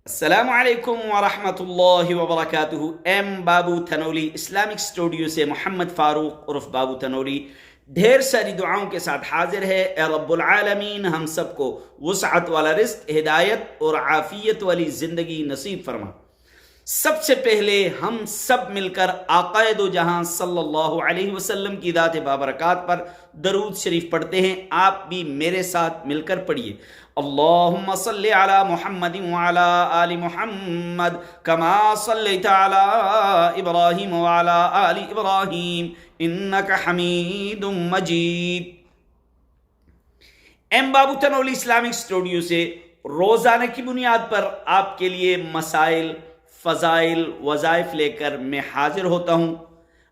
السلام علیکم ورحمۃ اللہ وبرکاتہ۔ ایم بابو تھنولی اسلامک اسٹوڈیو سے محمد فاروق عرف بابو تھنولی ڈھیر ساری دعاؤں کے ساتھ حاضر ہے۔ اے رب العالمین ہم سب کو وسعت والا رزق، ہدایت اور عافیت والی زندگی نصیب فرما۔ سب سے پہلے ہم سب مل کر آقا دو جہاں صلی اللہ علیہ وسلم کی ذات بابرکات پر درود شریف پڑھتے ہیں۔ آپ بھی میرے ساتھ مل کر پڑھیے۔ اللہم صلی علی محمد وعلی آل محمد کما صلیت علی ابراہیم وعلی آل ابراہیم انک حمید مجید۔ ایم بابو تھنولی اسلامک اسٹوڈیو سے روزانہ کی بنیاد پر آپ کے لیے مسائل، فضائل، وظائف لے کر میں حاضر ہوتا ہوں۔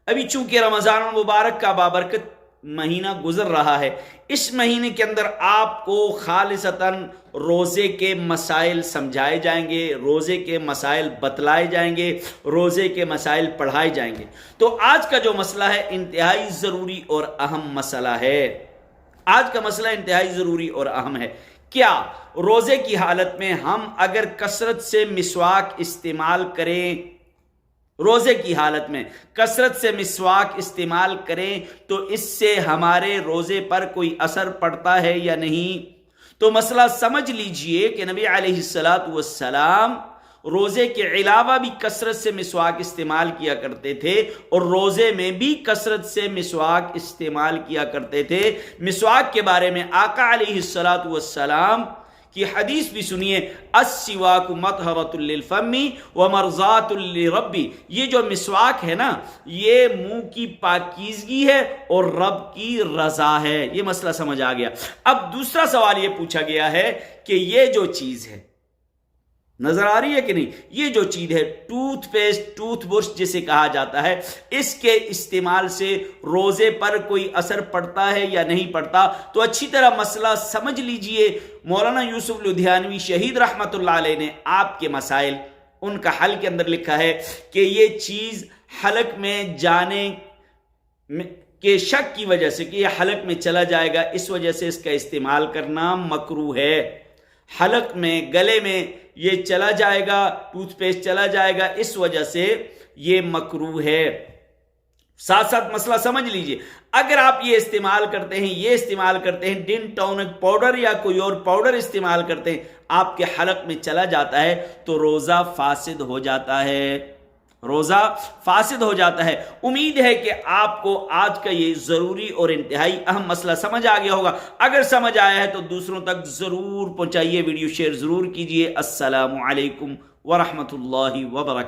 ابھی چونکہ رمضان المبارک کا بابرکت مہینہ گزر رہا ہے، اس مہینے کے اندر آپ کو خالصتاً روزے کے مسائل سمجھائے جائیں گے، روزے کے مسائل بتلائے جائیں گے، روزے کے مسائل پڑھائے جائیں گے۔ تو آج کا جو مسئلہ ہے انتہائی ضروری اور اہم مسئلہ ہے۔ آج کا مسئلہ انتہائی ضروری اور اہم ہے۔ کیا روزے کی حالت میں ہم اگر کثرت سے مسواک استعمال کریں، روزے کی حالت میں کثرت سے مسواک استعمال کریں تو اس سے ہمارے روزے پر کوئی اثر پڑتا ہے یا نہیں؟ تو مسئلہ سمجھ لیجئے کہ نبی علیہ السلام روزے کے علاوہ بھی کثرت سے مسواک استعمال کیا کرتے تھے، اور روزے میں بھی کثرت سے مسواک استعمال کیا کرتے تھے۔ مسواک کے بارے میں آقا علیہ السلام کی حدیث بھی سنیے، السواک مطہرۃ للفم ومرضات للرب۔ یہ جو مسواک ہے نا، یہ منہ کی پاکیزگی ہے اور رب کی رضا ہے۔ یہ مسئلہ سمجھ آ گیا۔ اب دوسرا سوال یہ پوچھا گیا ہے کہ یہ جو چیز ہے، نظر آ رہی ہے کہ نہیں، یہ جو چیز ہے ٹوتھ پیسٹ، ٹوتھ برش جسے کہا جاتا ہے، اس کے استعمال سے روزے پر کوئی اثر پڑتا ہے یا نہیں پڑتا؟ تو اچھی طرح مسئلہ سمجھ لیجئے۔ مولانا یوسف لدھیانوی شہید رحمۃ اللہ علیہ نے آپ کے مسائل، ان کا حل کے اندر لکھا ہے کہ یہ چیز حلق میں جانے کے شک کی وجہ سے، کہ یہ حلق میں چلا جائے گا، اس وجہ سے اس کا استعمال کرنا مکروہ ہے۔ حلق میں، گلے میں یہ چلا جائے گا، ٹوتھ پیسٹ چلا جائے گا، اس وجہ سے یہ مکروہ ہے۔ ساتھ ساتھ مسئلہ سمجھ لیجئے، اگر آپ یہ استعمال کرتے ہیں، یہ استعمال کرتے ہیں، ڈن ٹونک پاؤڈر یا کوئی اور پاؤڈر استعمال کرتے ہیں، آپ کے حلق میں چلا جاتا ہے تو روزہ فاسد ہو جاتا ہے، روزہ فاسد ہو جاتا ہے۔ امید ہے کہ آپ کو آج کا یہ ضروری اور انتہائی اہم مسئلہ سمجھ آ گیا ہوگا۔ اگر سمجھ آیا ہے تو دوسروں تک ضرور پہنچائیے، ویڈیو شیئر ضرور کیجیے۔ السلام علیکم ورحمۃ اللہ وبرکاتہ۔